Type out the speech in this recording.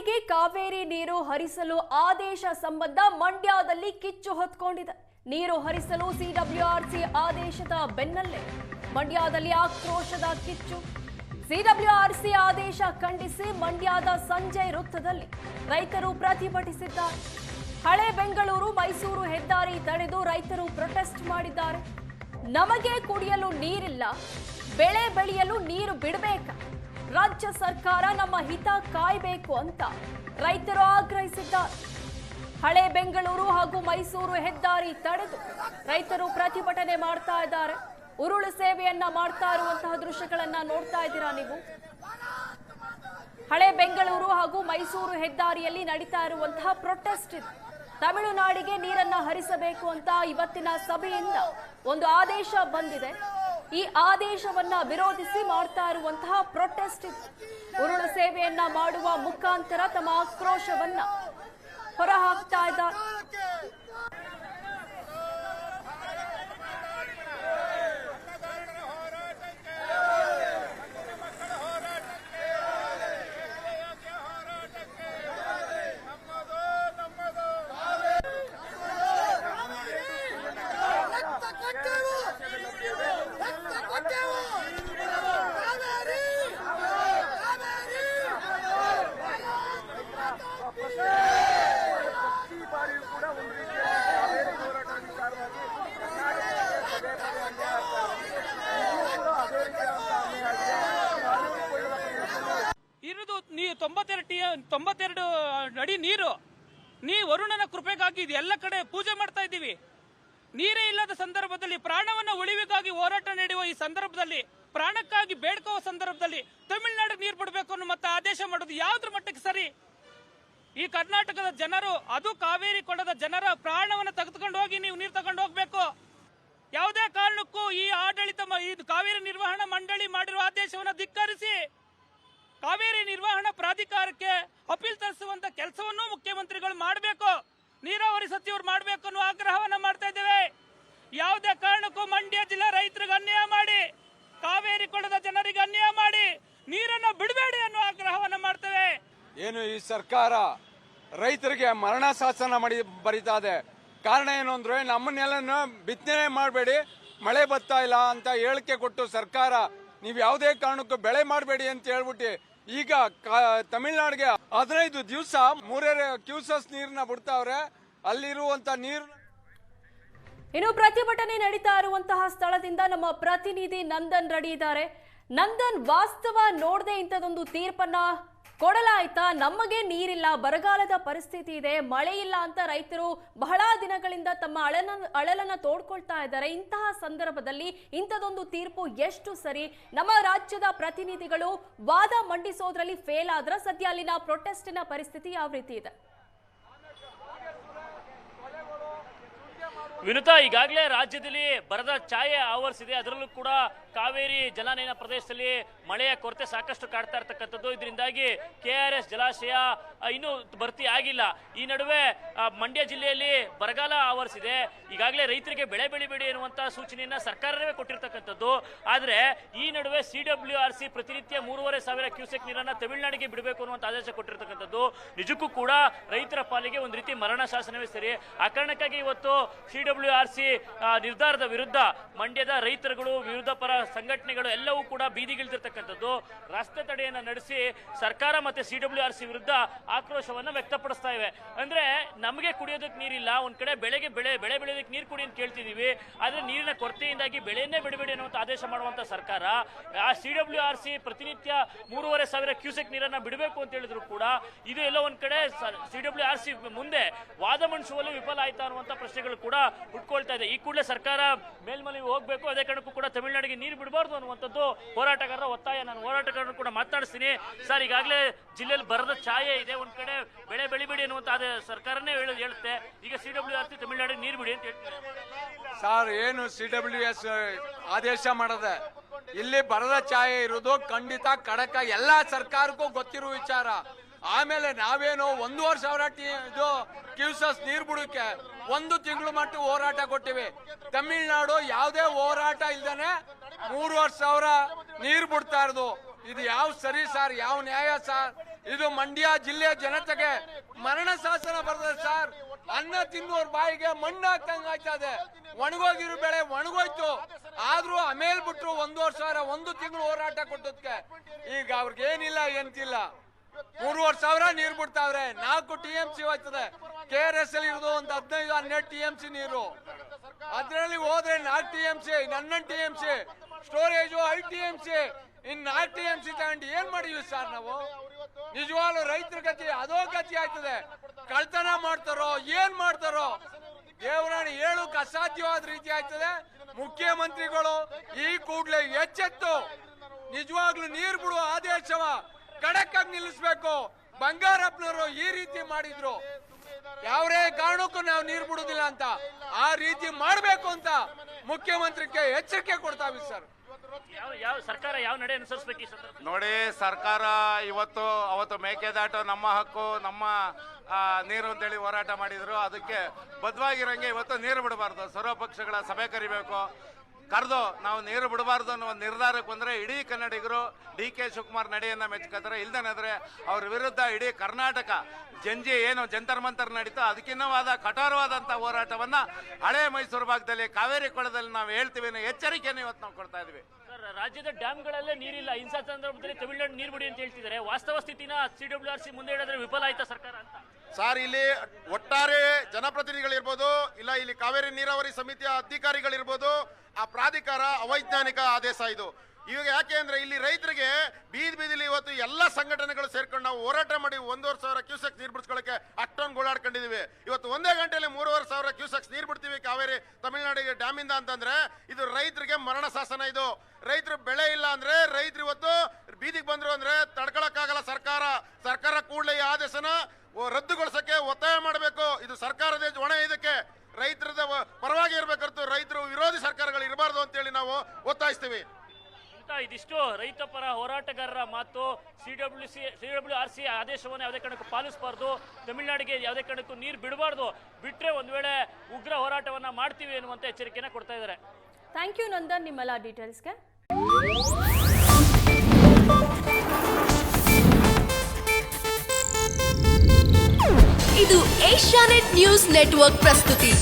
ತಮಿಳುನಾಡಿಗೆ ಕಾವೇರಿ ನೀರು ಹರಿಸಲು ಆದೇಶ ಸಂಬಂಧ ಮಂಡ್ಯದಲ್ಲಿ ಕಿಚ್ಚು ಹೊತ್ಕೊಂಡಿದೆ. ನೀರು ಹರಿಸಲು ಸಿಡಬ್ಲ್ಯೂಆರ್ಸಿ ಆದೇಶದ ಬೆನ್ನಲ್ಲೇ ಮಂಡ್ಯದಲ್ಲಿ ಆಕ್ರೋಶದ ಕಿಚ್ಚು. ಸಿಡಬ್ಲ್ಯೂಆರ್ಸಿ ಆದೇಶ ಖಂಡಿಸಿ ಮಂಡ್ಯದ ಸಂಜಯ್ ವೃತ್ತದಲ್ಲಿ ರೈತರು ಪ್ರತಿಭಟಿಸಿದ್ದಾರೆ. ಹಳೆ ಬೆಂಗಳೂರು ಮೈಸೂರು ಹೆದ್ದಾರಿ ತಡೆದು ರೈತರು ಪ್ರೊಟೆಸ್ಟ್ ಮಾಡಿದ್ದಾರೆ. ನಮಗೆ ಕುಡಿಯಲು ನೀರಿಲ್ಲ, ಬೆಳೆ ಬೆಳೆಯಲು ನೀರು ಬಿಡಬೇಕಾ? ರಾಜ್ಯ ಸರ್ಕಾರ ನಮ್ಮ ಹಿತ ಕಾಯಬೇಕು ಅಂತ ರೈತರು ಆಗ್ರಹಿಸಿದ್ದಾರೆ. ಹಳೆ ಬೆಂಗಳೂರು ಹಾಗೂ ಮೈಸೂರು ಹೆದ್ದಾರಿ ತಡೆದು ರೈತರು ಪ್ರತಿಭಟನೆ ಮಾಡ್ತಾ ಇದ್ದಾರೆ. ಉರುಳು ಸೇವೆಯನ್ನ ಮಾಡ್ತಾ ಇರುವಂತಹ ದೃಶ್ಯಗಳನ್ನ ನೋಡ್ತಾ ಇದ್ದೀರಾ ನೀವು. ಹಳೆ ಬೆಂಗಳೂರು ಹಾಗೂ ಮೈಸೂರು ಹೆದ್ದಾರಿಯಲ್ಲಿ ನಡೀತಾ ಇರುವಂತಹ ಪ್ರೊಟೆಸ್ಟ್ ಇದು. ತಮಿಳುನಾಡಿಗೆ ನೀರನ್ನ ಹರಿಸಬೇಕು ಅಂತ ಇವತ್ತಿನ ಸಭೆಯಿಂದ ಒಂದು ಆದೇಶ ಬಂದಿದೆ. ಈ ಆದೇಶವನ್ನ ವಿರೋಧಿಸಿ ಮಾಡ್ತಾ ಇರುವಂತಹ ಪ್ರೊಟೆಸ್ಟ್ ಇದು. ಉರುಳು ಸೇವೆಯನ್ನ ಮಾಡುವ ಮುಖಾಂತರ ತಮ್ಮ ಆಕ್ರೋಶವನ್ನ ಹೊರಹಾಕ್ತಾ ಇದ್ದಾರೆ. ಇರುವುದು 92 ಅಡಿ ನೀರು. ವರುಣನ ಕೃಪೆಗಾಗಿ ಎಲ್ಲ ಕಡೆ ಪೂಜೆ ಮಾಡ್ತಾ ಇದ್ದೀವಿ. ನೀರೇ ಇಲ್ಲದ ಸಂದರ್ಭದಲ್ಲಿ, ಪ್ರಾಣವನ್ನ ಉಳಿವಿಗಾಗಿ ಹೋರಾಟ ನಡೆಯುವ ಈ ಸಂದರ್ಭದಲ್ಲಿ, ಪ್ರಾಣಕ್ಕಾಗಿ ಬೇಡ್ಕುವ ಸಂದರ್ಭದಲ್ಲಿ ತಮಿಳುನಾಡಿಗೆ ನೀರು ಬಿಡಬೇಕು ಅನ್ನೋ ಮತ್ತೆ ಆದೇಶ ಮಾಡೋದು ಯಾವ್ದ್ರ ಮಟ್ಟಕ್ಕೆ ಸರಿ? ಈ ಕರ್ನಾಟಕದ ಜನರು, ಅದು ಕಾವೇರಿ ಕೊಡದ ಜನರ ಪ್ರಾಣವನ್ನು ತೆಗೆದುಕೊಂಡು ಹೋಗಿ ನೀವು ನೀರು ತಗೊಂಡು ಹೋಗ್ಬೇಕು. ಯಾವುದೇ ಕಾರಣಕ್ಕೂ ಈ ಆಡಳಿತ, ಕಾವೇರಿ ನಿರ್ವಹಣಾ ಮಂಡಳಿ ಮಾಡಿರುವ ಆದೇಶವನ್ನು ಧಿಕ್ಕರಿಸಿ ಕಾವೇರಿ ನಿರ್ವಹಣಾ ಪ್ರಾಧಿಕಾರಕ್ಕೆ ಅಪೀಲ್ ತರಿಸುವಂತ ಕೆಲಸವನ್ನು ಮುಖ್ಯಮಂತ್ರಿಗಳು ಮಾಡಬೇಕು, ನೀರಾವರಿ ಸಚಿವರು ಮಾಡಬೇಕು ಅನ್ನೋ ಆಗ್ರಹವನ್ನ ಮಾಡ್ತಾ ಇದ್ದೇವೆ. ಯಾವುದೇ ಕಾರಣಕ್ಕೂ ಮಂಡ್ಯ ಜಿಲ್ಲಾ ರೈತರಿಗೆ ಅನ್ಯಾಯ ಮಾಡಿ, ಕಾವೇರಿ ಕೊಡದ ಜನರಿಗೆ ಅನ್ಯಾಯ ಮಾಡಿ ನೀರನ್ನು ಬಿಡಬೇಡಿ ಅನ್ನೋ ಆಗ್ರಹವನ್ನ ಮಾಡ್ತೇವೆ. ಏನು ಈ ಸರ್ಕಾರ ರೈತರಿಗೆ ಮರಣ ಶಾಸನ ಬರೀತಾ ಇದೆ. ಕಾರಣ ಏನು ಅಂದ್ರೆ, ನಮ್ಮನ್ನೆಲ್ಲ ಬಿತ್ತನೆ ಮಾಡಬೇಡಿ, ಮಳೆ ಬರ್ತಾ ಇಲ್ಲ ಅಂತ ಹೇಳಿಕೆ ಕೊಟ್ಟು ಸರ್ಕಾರ ನೀವು ಯಾವುದೇ ಕಾರಣಕ್ಕೂ ಬೆಳೆ ಮಾಡಬೇಡಿ ಅಂತ ಹೇಳ್ಬಿಟ್ಟು ಈಗ ತಮಿಳುನಾಡಿಗೆ 15 ದಿವಸ 3 ಕ್ಯೂಸಸ್ ನೀರನ್ನ ಬಿಡ್ತಾವ್ರೆ. ಅಲ್ಲಿರುವಂತ ನೀರು. ಇನ್ನು ಪ್ರತಿಭಟನೆ ನಡೀತಾ ಇರುವಂತಹ ಸ್ಥಳದಿಂದ ನಮ್ಮ ಪ್ರತಿನಿಧಿ ನಂದನ್ ರೆಡಿ ಇದ್ದಾರೆ. ನಂದನ್, ವಾಸ್ತವ ನೋಡದೆ ಇಂಥದೊಂದು ತೀರ್ಪನ್ನ ಕೊಡಲಾಯ್ತಾ? ನಮಗೆ ನೀರಿಲ್ಲ, ಬರಗಾಲದ ಪರಿಸ್ಥಿತಿ ಇದೆ, ಮಳೆ ಇಲ್ಲ ಅಂತ ರೈತರು ಬಹಳ ದಿನಗಳಿಂದ ತಮ್ಮ ಅಳಲನ್ನ ತೋಡ್ಕೊಳ್ತಾ ಇದ್ದಾರೆ. ಇಂತಹ ಸಂದರ್ಭದಲ್ಲಿ ಇಂಥದೊಂದು ತೀರ್ಪು ಎಷ್ಟು ಸರಿ? ನಮ್ಮ ರಾಜ್ಯದ ಪ್ರತಿನಿಧಿಗಳು ವಾದ ಮಂಡಿಸೋದ್ರಲ್ಲಿ ಫೇಲ್ ಆದ್ರೆ ಸದ್ಯ ಅಲ್ಲಿನ ಪ್ರೊಟೆಸ್ಟಿನ ಪರಿಸ್ಥಿತಿ ಯಾವ ರೀತಿ ಇದೆ? ವಿನುತಾ, ಈಗಾಗಲೇ ರಾಜ್ಯದಲ್ಲಿ ಬರದ ಛಾಯೆ ಆವರಿಸಿದೆ. ಅದರಲ್ಲೂ ಕೂಡ ಕಾವೇರಿ ಜಲಾನಯನ ಪ್ರದೇಶದಲ್ಲಿ ಮಳೆಯ ಕೊರತೆ ಸಾಕಷ್ಟು ಕಾಡ್ತಾ ಇರ್ತಕ್ಕಂಥದ್ದು. ಇದರಿಂದಾಗಿ KRS ಜಲಾಶಯ ಇನ್ನೂ ಭರ್ತಿ ಆಗಿಲ್ಲ. ಈ ನಡುವೆ ಮಂಡ್ಯ ಜಿಲ್ಲೆಯಲ್ಲಿ ಬರಗಾಲ ಆವರಿಸಿದೆ. ಈಗಾಗಲೇ ರೈತರಿಗೆ ಬೆಳೆ ಬೆಳಿಬೇಡಿ ಎನ್ನುವಂತಹ ಸೂಚನೆಯನ್ನ ಸರ್ಕಾರವೇ ಕೊಟ್ಟಿರ್ತಕ್ಕಂಥದ್ದು. ಆದರೆ ಈ ನಡುವೆ CWRC ಪ್ರತಿನಿತ್ಯ 3,500 ಕ್ಯೂಸೆಕ್ ನೀರನ್ನ ತಮಿಳುನಾಡಿಗೆ ಬಿಡಬೇಕು ಅನ್ನುವಂಥ ಆದೇಶ ಕೊಟ್ಟಿರ್ತಕ್ಕಂಥದ್ದು ನಿಜಕ್ಕೂ ಕೂಡ ರೈತರ ಪಾಲಿಗೆ ಒಂದು ರೀತಿ ಮರಣ ಶಾಸನವೇ ಸರಿ. ಆ ಕಾರಣಕ್ಕಾಗಿ ಇವತ್ತು CWRC ನಿರ್ಧಾರದ ವಿರುದ್ಧ ಮಂಡ್ಯದ ರೈತರುಗಳು, ವಿರೋಧ ಪರ ಸಂಘಟನೆಗಳು ಎಲ್ಲವೂ ಕೂಡ ಬೀದಿಗಿಳಿದಿರ್ತಕ್ಕಂಥದ್ದು. ರಸ್ತೆ ತಡೆಯನ್ನ ನಡೆಸಿ ಸರ್ಕಾರ ಮತ್ತೆ CWRC ವಿರುದ್ಧ ಆಕ್ರೋಶವನ್ನ ವ್ಯಕ್ತಪಡಿಸ್ತಾ ಇವೆ. ಅಂದ್ರೆ ನಮಗೆ ಕುಡಿಯೋದಕ್ಕೆ ನೀರಿಲ್ಲ, ಒಂದ್ ಕಡೆ ಬೆಳೆ ಬೆಳೆಯೋದಕ್ಕೆ ನೀರು ಕುಡಿ ಅಂತ ಕೇಳ್ತಿದೀವಿ, ಆದ್ರೆ ನೀರಿನ ಕೊರತೆಯಿಂದಾಗಿ ಬೆಳೆಯನ್ನೇ ಬಿಡಬೇಡಿ ಅನ್ನುವಂಥ ಆದೇಶ ಮಾಡುವಂತ ಸರ್ಕಾರ ಆ CWRC ಪ್ರತಿನಿತ್ಯ 3,500 ಕ್ಯೂಸೆಕ್ ನೀರನ್ನ ಬಿಡಬೇಕು ಅಂತ ಹೇಳಿದ್ರು ಕೂಡ ಇದು ಎಲ್ಲ ಒಂದ್ ಕಡೆ CWRC ಮುಂದೆ ವಾದ ಮಂಡಿಸುವಲ್ಲಿ ವಿಫಲ ಆಯ್ತಾ ಅನ್ನುವಂಥ ಪ್ರಶ್ನೆಗಳು ಕೂಡ ಹುಟ್ಕೊಳ್ತಾ ಇದೆ. ಈ ಕೂಡಲೇ ಸರ್ಕಾರ ಮೇಲ್ಮನವಿ ಹೋಗ್ಬೇಕು, ಅದೇ ಕಾರಣಕ್ಕೂ ಕೂಡ ತಮಿಳುನಾಡಿಗೆ ನೀರು ಬಿಡಬಾರ್ದು ಅನ್ನುವಂಥದ್ದು ಹೋರಾಟಗಾರರ ಒತ್ತಾಯ. ನಾನು ಹೋರಾಟಗಾರರು ಕೂಡ ಮಾತಾಡಿಸ್ತೀನಿ. ಸರ್, ಈಗಾಗಲೇ ಜಿಲ್ಲೆಯಲ್ಲಿ ಬರದ ಛಾಯೆ ಇದೆ, ಒಂದ್ ಕಡೆ ಬೆಳೆ ಬೆಳಿಬೇಡಿ ಅನ್ನುವಂತ ಸರ್ಕಾರನೇ ಹೇಳುತ್ತೆ. ಈಗ CWRC ತಮಿಳುನಾಡಿಗೆ ನೀರು ಬಿಡಿ ಅಂತ ಹೇಳ್ತಾರೆ. ಸರ್, ಏನು CWS ಆದೇಶ ಮಾಡದೆ ಇಲ್ಲಿ ಬರದ ಛಾಯೆ ಇರೋದು ಖಂಡಿತ ಖಡಕ, ಎಲ್ಲಾ ಸರ್ಕಾರಕ್ಕೂ ಗೊತ್ತಿರುವ ವಿಚಾರ. ಆಮೇಲೆ ನಾವೇನು 1,500 ಕ್ಯೂಸಸ್ ನೀರು ಬಿಡೋಕೆ 1 ತಿಂಗಳು ಮಟ್ಟ ಹೋರಾಟ ಕೊಟ್ಟಿವಿ. ತಮಿಳುನಾಡು ಯಾವುದೇ ಹೋರಾಟ ಇಲ್ದೇನೆ 3,500 ನೀರು ಬಿಡ್ತಾ ಇರೋದು. ಇದು ಯಾವ ಸರಿ ಸರ್? ಯಾವ ನ್ಯಾಯ ಸರ್? ಇದು ಮಂಡ್ಯ ಜಿಲ್ಲೆಯ ಜನತೆಗೆ ಮರಣ ಶಾಸನ ಬರ್ತದೆ ಸರ್. ಅನ್ನ ತಿನ್ನೋರ್ ಬಾಯಿಗೆ ಮಣ್ಣು ಹಾಕ್ತಂಗ ಆಯ್ತದೆ. ಒಣಗೋಗಿರೋ ಬೆಳೆ ಒಣಗೋಯ್ತು, ಆದ್ರೂ ಆಮೇಲೆ ಬಿಟ್ರು 1,500 1 ತಿಂಗಳು ಹೋರಾಟ ಕೊಟ್ಟದಕ್ಕೆ ಈಗ ಅವ್ರಿಗೆ ಏನಿಲ್ಲ ಎಂತಿಲ್ಲ. 3,500 ನೀರು ಬಿಡ್ತಾವ್ರೆ. 4 TMC ಹೋಯ್ತದೆ. KRS ಅಲ್ಲಿ ಇರೋದು ಒಂದು 15-12 TMC ನೀರು. ಅದ್ರಲ್ಲಿ ಹೋದ್ರೆ 4 TMC 11 TMC ಸ್ಟೋರೇಜು 5 TMC ಇನ್ 4 TMC ತಗೊಂಡು ಏನ್ ಮಾಡಿದ್ವಿ ಸರ್ ನಾವು? ನಿಜವಾಗ್ಲೂ ರೈತರ ಗತಿ ಅದೋ ಗತಿ ಆಯ್ತದೆ. ಕಳ್ತನ ಮಾಡ್ತಾರೋ ಏನ್ ಮಾಡ್ತಾರೋ ದೇವರಾಣಿ ಹೇಳಕ್ ಅಸಾಧ್ಯವಾದ ರೀತಿ ಆಯ್ತದೆ. ಮುಖ್ಯಮಂತ್ರಿಗಳು ಈ ಕೂಡಲೇ ಎಚ್ಚೆತ್ತು ನಿಜವಾಗ್ಲೂ ನೀರು ಬಿಡುವ ಆದೇಶವ ಖಡಕ್ ಆಗಿ ನಿಲ್ಲಿಸ್ಬೇಕು. ಬಂಗಾರಪ್ಪನವರು ಈ ರೀತಿ ಮಾಡಿದ್ರು, ಯಾವರೇ ಕಾರಣಕ್ಕೂ ನಾವು ನೀರು ಬಿಡುದಿಲ್ಲ ಅಂತ ಆ ರೀತಿ ಮಾಡಬೇಕು ಅಂತ ಮುಖ್ಯಮಂತ್ರಿಗೆ ಎಚ್ಚರಿಕೆ ಕೊಡ್ತಾವಿ ಸರ್. ಯಾವ ಸರ್ಕಾರ ಯಾವ ನಡೆ ಅನುಸರಿಸಬೇಕು ಈ ಸಂದರ್ಭ? ನೋಡಿ, ಸರ್ಕಾರ ಅವತ್ತು ಮೇಕೆದಾಟು ನಮ್ಮ ಹಕ್ಕು, ನಮ್ಮ ನೀರು ಅಂತೇಳಿ ಹೋರಾಟ ಮಾಡಿದ್ರು. ಅದಕ್ಕೆ ಬದ್ಧವಾಗಿರಂಗೆ ಇವತ್ತು ನೀರು ಬಿಡಬಾರ್ದು. ಸರ್ವಪಕ್ಷಗಳ ಸಭೆ ಕರಿಬೇಕು. ಕರೆದು ನಾವು ನೀರು ಬಿಡಬಾರ್ದು ಅನ್ನೋ ಒಂದು ನಿರ್ಧಾರಕ್ಕೆ ಬಂದರೆ ಇಡೀ ಕನ್ನಡಿಗರು DK ಶಿವಕುಮಾರ್ ನಡೆಯನ್ನು ಮೆಚ್ಕೋತಾರೆ. ಇಲ್ದೇನಾದ್ರೆ ಅವ್ರ ವಿರುದ್ಧ ಇಡೀ ಕರ್ನಾಟಕ ಏನು ಜಂತರ್ ಮಂತರ್ ನಡೀತೋ ಅದಕ್ಕಿನ್ನವಾದ ಕಠೋರವಾದಂಥ ಹೋರಾಟವನ್ನ ಹಳೆ ಮೈಸೂರು ಭಾಗದಲ್ಲಿ ಕಾವೇರಿ ಕೊಳದಲ್ಲಿ ನಾವು ಹೇಳ್ತೀವಿ ಅನ್ನೋ ಎಚ್ಚರಿಕೆಯನ್ನು ಇವತ್ತು ನಾವು ಕೊಡ್ತಾ ಇದೀವಿ. ಸರ್, ರಾಜ್ಯದ ಡ್ಯಾಮ್ಗಳಲ್ಲೇ ನೀರಿಲ್ಲ. ಇಂಥ ಸಂದರ್ಭದಲ್ಲಿ ತಮಿಳುನಾಡು ನೀರು ಬಿಡಿ ಅಂತ ಹೇಳ್ತಿದ್ದಾರೆ. ವಾಸ್ತವ ಸ್ಥಿತಿನ CWRC ಮುಂದೆ ಇಡಿದ್ರೆ ವಿಫಲ ಆಯ್ತಾ ಸರ್ಕಾರ ಅಂತ? ಸರ್, ಇಲ್ಲಿ ಒಟ್ಟಾರೆ ಜನಪ್ರತಿನಿಧಿಗಳಿರ್ಬೋದು, ಇಲ್ಲ ಇಲ್ಲಿ ಕಾವೇರಿ ನೀರಾವರಿ ಸಮಿತಿಯ ಅಧಿಕಾರಿಗಳಿರ್ಬೋದು, ಆ ಪ್ರಾಧಿಕಾರ ಅವೈಜ್ಞಾನಿಕ ಆದೇಶ ಇದು. ಇವಾಗ ಯಾಕೆ ಅಂದ್ರೆ ಇಲ್ಲಿ ರೈತರಿಗೆ ಬೀದಿಲಿ ಇವತ್ತು ಎಲ್ಲ ಸಂಘಟನೆಗಳು ಸೇರ್ಕೊಂಡು ನಾವು ಹೋರಾಟ ಮಾಡಿ 1,500 ಕ್ಯೂಸೆಕ್ಸ್ ನೀರು ಬಿಡಿಸ್ಕೊಳ್ಳಕ್ಕೆ ಅಷ್ಟೊಂದು ಗೋಳಾಡ್ಕೊಂಡಿದೀವಿ. ಇವತ್ತು 1 ಗಂಟೆಯಲ್ಲಿ 3,500 ಕ್ಯೂಸೆಕ್ಸ್ ನೀರು ಬಿಡ್ತೀವಿ ಕಾವೇರಿ ತಮಿಳುನಾಡಿಗೆ ಡ್ಯಾಮಿಂದ ಅಂತಂದ್ರೆ ಇದು ರೈತರಿಗೆ ಮರಣ ಶಾಸನ. ಇದು ರೈತರು ಬೆಳೆ ಇಲ್ಲ ಅಂದ್ರೆ ರೈತರು ಇವತ್ತು ಬೀದಿಗೆ ಬಂದ್ರು ಅಂದ್ರೆ ತಡ್ಕೊಳಕ್ಕಾಗಲ್ಲ. ಸರ್ಕಾರ ಕೂಡಲೇ ಈ ಆದೇಶನ ರದ್ದುಗೊಳಿಸಕ್ಕೆ ಒತ್ತಾಯ ಮಾಡಬೇಕು. ಇದು ಸರ್ಕಾರದ ಹೊಣೆ. ಇದಕ್ಕೆ ರೈತರದ ಪರವಾಗಿ ಇರಬೇಕಂತ ರೈತರು ವಿರೋಧಿ ಸರ್ಕಾರಗಳು ಇರಬಾರ್ದು ಅಂತೇಳಿ ನಾವು ಒತ್ತಾಯಿಸ್ತೀವಿ. ಇದಿಷ್ಟು ರೈತ ಪರ ಹೋರಾಟಗಾರರ ಮಾತು. CWRC ಆದೇಶವನ್ನು ಯಾವುದೇ ಕಾರಣಕ್ಕೂ ಪಾಲಿಸಬಾರ್ದು. ತಮಿಳುನಾಡಿಗೆ ಯಾವುದೇ ಕಾರಣಕ್ಕೂ ನೀರು ಬಿಡಬಾರ್ದು. ಬಿಟ್ರೆ ಒಂದ್ ವೇಳೆ ಉಗ್ರ ಹೋರಾಟವನ್ನ ಮಾಡ್ತೀವಿ ಎನ್ನುವಂತ ಎಚ್ಚರಿಕೆನ ಕೊಡ್ತಾ ಇದ್ದಾರೆ. ಥ್ಯಾಂಕ್ ಯು ನಂದನ್, ನಿಮ್ಮೆಲ್ಲ ಡೀಟೇಲ್ಸ್ಗೆ. ಇದು ಏಷ್ಯಾನೆಟ್ ನ್ಯೂಸ್ ನೆಟ್ವರ್ಕ್ ಪ್ರಸ್ತುತಿ.